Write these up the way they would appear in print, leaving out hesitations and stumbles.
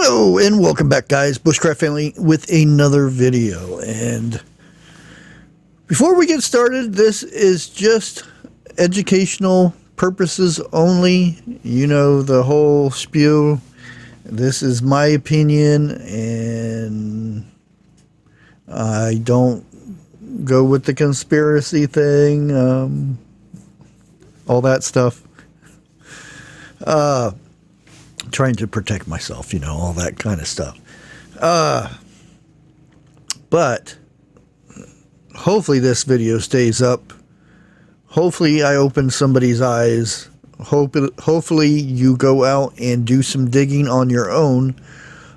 Hello and welcome back, guys. Bushcraft family with another video. And before we get started, this is just educational purposes only. You know the whole spew. This is my opinion, and I don't go with the conspiracy thing, all that stuff. Trying to protect myself, you know, all that kind of stuff. But hopefully this video stays up. Hopefully I open somebody's eyes. Hopefully you go out and do some digging on your own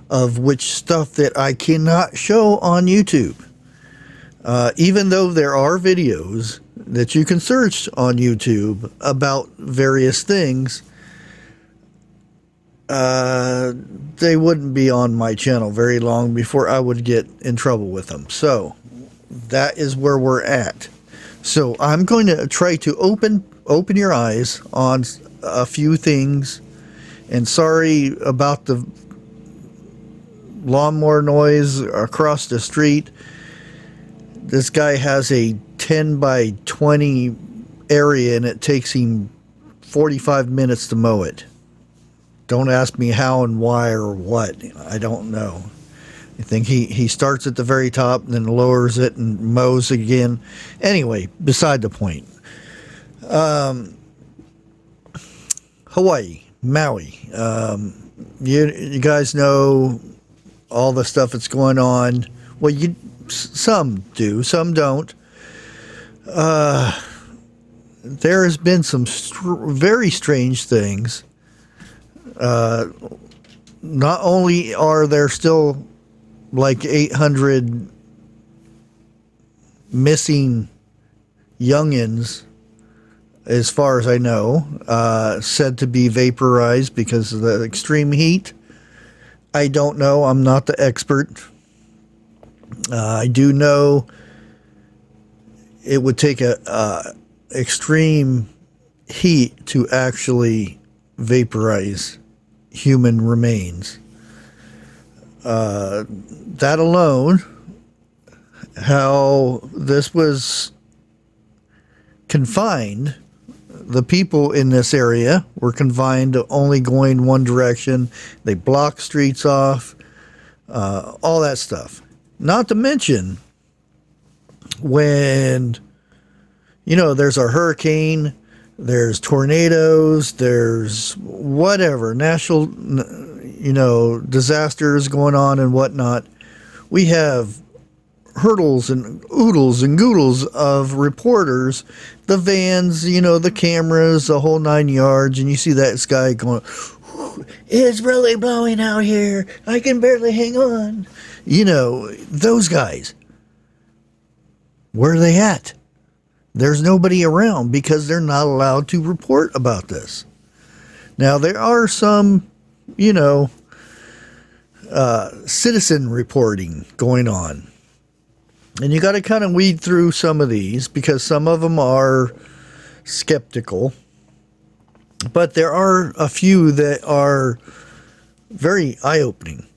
of which stuff that I cannot show on YouTube. Even though there are videos that you can search on YouTube about various things, they wouldn't be on my channel very long before I would get in trouble with them. So that is where we're at. So I'm going to try to open your eyes on a few things. And sorry about the lawnmower noise across the street. This guy has a 10 by 20 area and it takes him 45 minutes to mow it. Don't ask me how and why or what. I don't know. I think he starts at the very top and then lowers it and mows again. Anyway, beside the point. Hawaii, Maui. You guys know all the stuff that's going on. Well, some do, some don't. There has been some very strange things. Not only are there still like 800 missing youngins, as far as I know, said to be vaporized because of the extreme heat. I don't know. I'm not the expert. I do know it would take a extreme heat to actually vaporize human remains. That alone, how this was confined, the people in this area were confined to only going one direction. They blocked streets off, all that stuff. Not to mention when, you know, there's a hurricane, there's tornadoes, there's whatever, national, you know, disasters going on and whatnot. We have hurdles and oodles and goodles of reporters, the vans, you know, the cameras, the whole 9 yards, and you see that guy going, it's really blowing out here, I can barely hang on. You know, those guys, where are they at? There's nobody around because they're not allowed to report about this. Now, there are some, you know, citizen reporting going on. And you got to kind of weed through some of these because some of them are skeptical. But there are a few that are very eye-opening.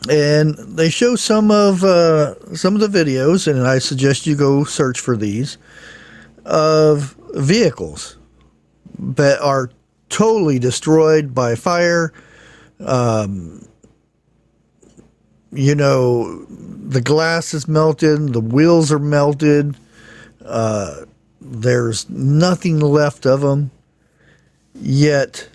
And they show some of the videos, and I suggest you go search for these, of vehicles that are totally destroyed by fire. You know, the glass is melted, the wheels are melted, there's nothing left of them, yet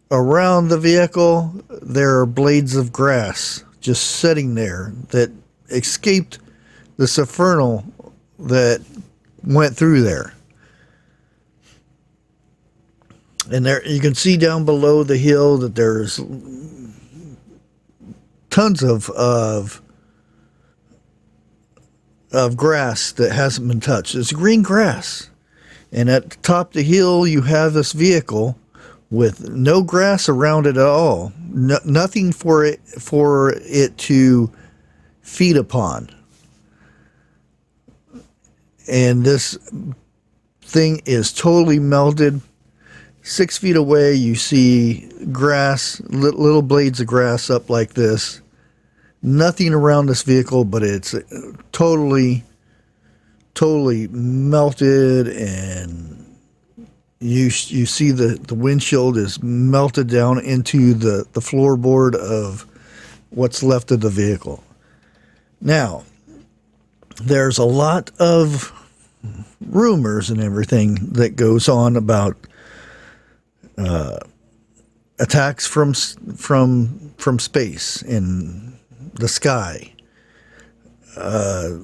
around the vehicle there are blades of grass just sitting there that escaped the Inferno that went through there. And there you can see down below the hill that there's tons of grass that hasn't been touched. It's green grass. And at the top of the hill you have this vehicle with no grass around it at all. Nothing for it to feed upon. And this thing is totally melted. 6 feet away, you see grass, little blades of grass up like this. Nothing around this vehicle, but it's totally melted, and you see the windshield is melted down into the floorboard of what's left of the vehicle. Now, there's a lot of rumors and everything that goes on about attacks from space in the sky.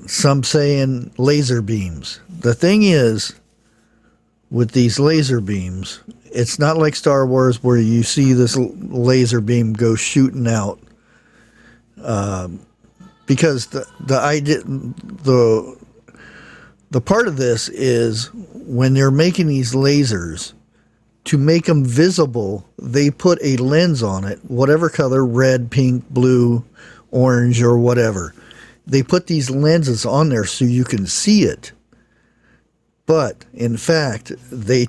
Some saying laser beams. The thing is, with these laser beams, it's not like Star Wars where you see this laser beam go shooting out. Because the part of this is when they're making these lasers, to make them visible, they put a lens on it, whatever color, red, pink, blue, orange, or whatever. They put these lenses on there so you can see it. But in fact, they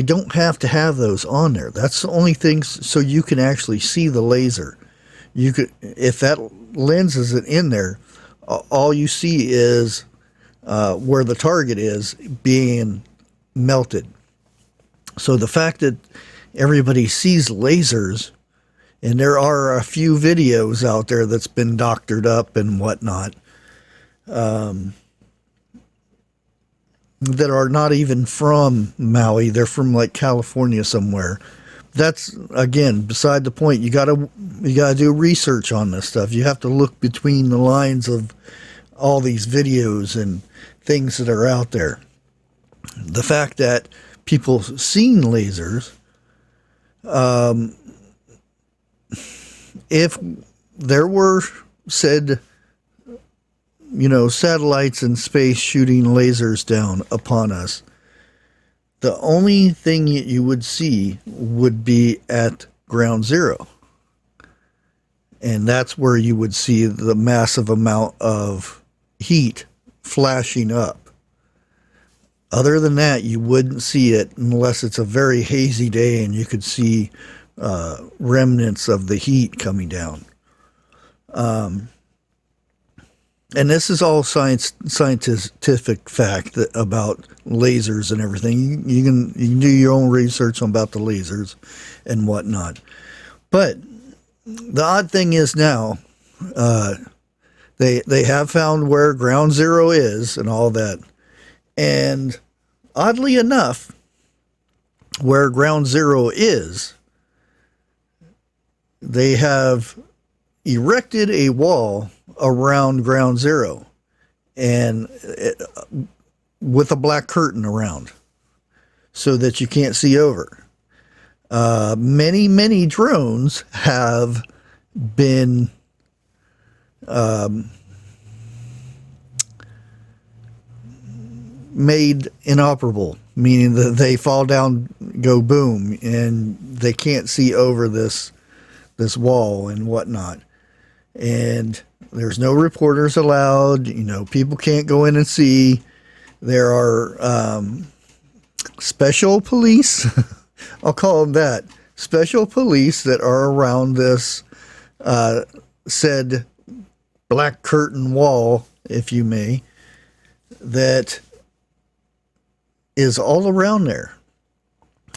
don't have to have those on there. That's the only thing, so you can actually see the laser. You could, if that lens isn't in there, all you see is where the target is being melted. So the fact that everybody sees lasers, and there are a few videos out there that's been doctored up and whatnot, that are not even from Maui. They're from like California somewhere. That's, again, beside the point. You gotta do research on this stuff. You have to look between the lines of all these videos and things that are out there. The fact that people seen lasers, if there were said, satellites in space shooting lasers down upon us, the only thing you would see would be at ground zero. And that's where you would see the massive amount of heat flashing up. Other than that, you wouldn't see it unless it's a very hazy day and you could see remnants of the heat coming down. And this is all scientific fact about lasers and everything. You can do your own research about the lasers and whatnot. But the odd thing is now, they have found where ground zero is and all that. And oddly enough, where ground zero is, they have erected a wall around ground zero, and with a black curtain around so that you can't see over. Many drones have been made inoperable, meaning that they fall down, go boom, and they can't see over this wall and whatnot. And there's no reporters allowed. People can't go in and see. There are special police, I'll call them that, special police that are around this said black curtain wall, if you may, that is all around there.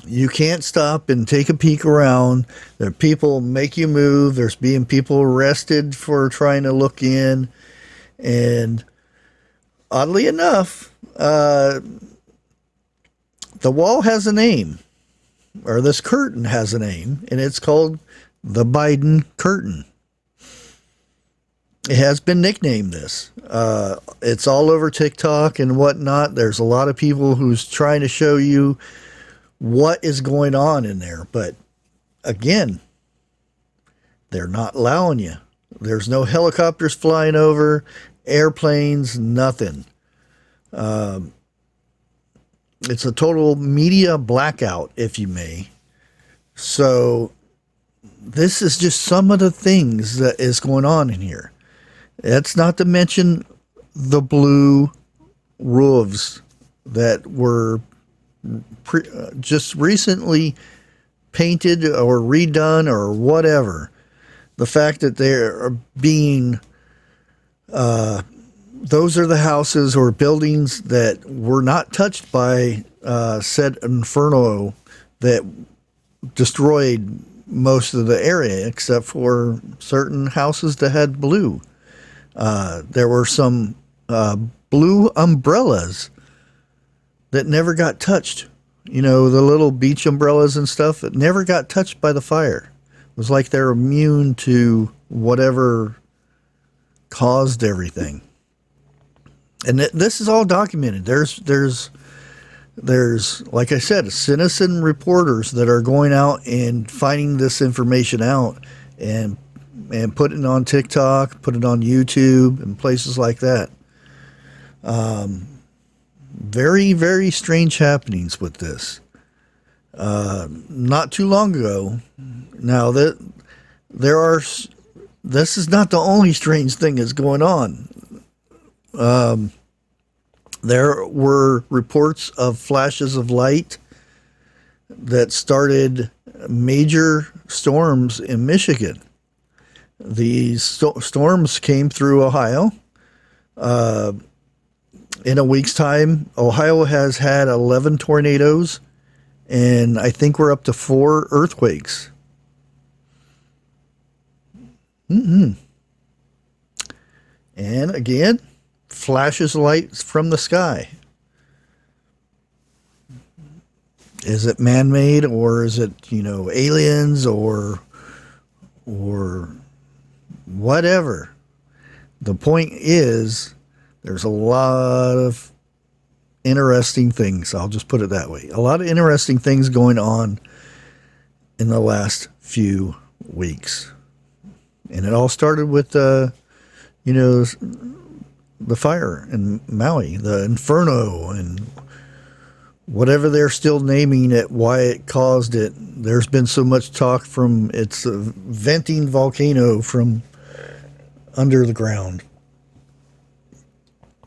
You can't stop and take a peek around. There are people make you move. There's being people arrested for trying to look in. And oddly enough, the wall has a name, or this curtain has a name, and it's called the Biden curtain. It has been nicknamed this. It's all over TikTok and whatnot. There's a lot of people who's trying to show you what is going on in there. But again, they're not allowing you. There's no helicopters flying over, airplanes, nothing. It's a total media blackout, if you may. So this is just some of the things that is going on in here. That's not to mention the blue roofs that were just recently painted or redone or whatever. The fact that they're being, those are the houses or buildings that were not touched by said Inferno that destroyed most of the area except for certain houses that had blue. There were some blue umbrellas that never got touched. You know, the little beach umbrellas and stuff that never got touched by the fire. It was like they're immune to whatever caused everything. And this is all documented. There's, like I said, citizen reporters that are going out and finding this information out and putting it on TikTok, putting it on YouTube and places like that. Very, very strange happenings with this. Not too long ago. Now that this is not the only strange thing that's going on. There were reports of flashes of light that started major storms in Michigan. These storms came through Ohio. In a week's time, Ohio has had 11 tornadoes, and I think we're up to 4 earthquakes. And again, flashes of light from the sky. Is it man-made, or is it, aliens, or whatever? The point is, there's a lot of interesting things. I'll just put it that way. A lot of interesting things going on in the last few weeks. And it all started with, the fire in Maui, the Inferno, and whatever they're still naming it, why it caused it. There's been so much talk from it's a venting volcano from under the ground.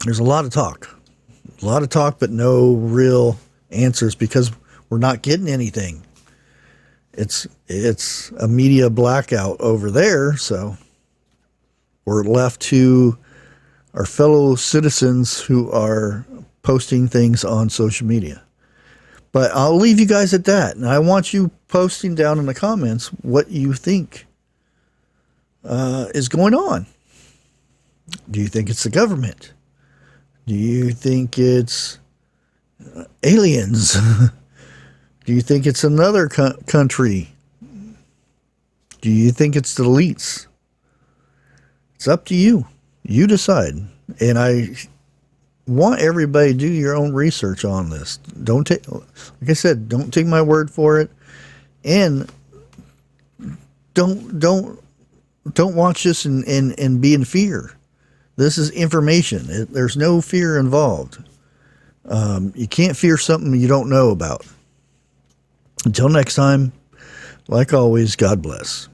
There's a lot of talk, but no real answers because we're not getting anything. It's a media blackout over there, so we're left to our fellow citizens who are posting things on social media. But I'll leave you guys at that, and I want you posting down in the comments what you think is going on. Do you think it's the government? Do you think it's aliens? Do you think it's another country? Do you think it's the elites? It's up to you. You decide. And I want everybody to do your own research on this. Like I said, don't take my word for it. And don't watch this and be in fear. This is information. There's no fear involved. You can't fear something you don't know about. Until next time, like always, God bless.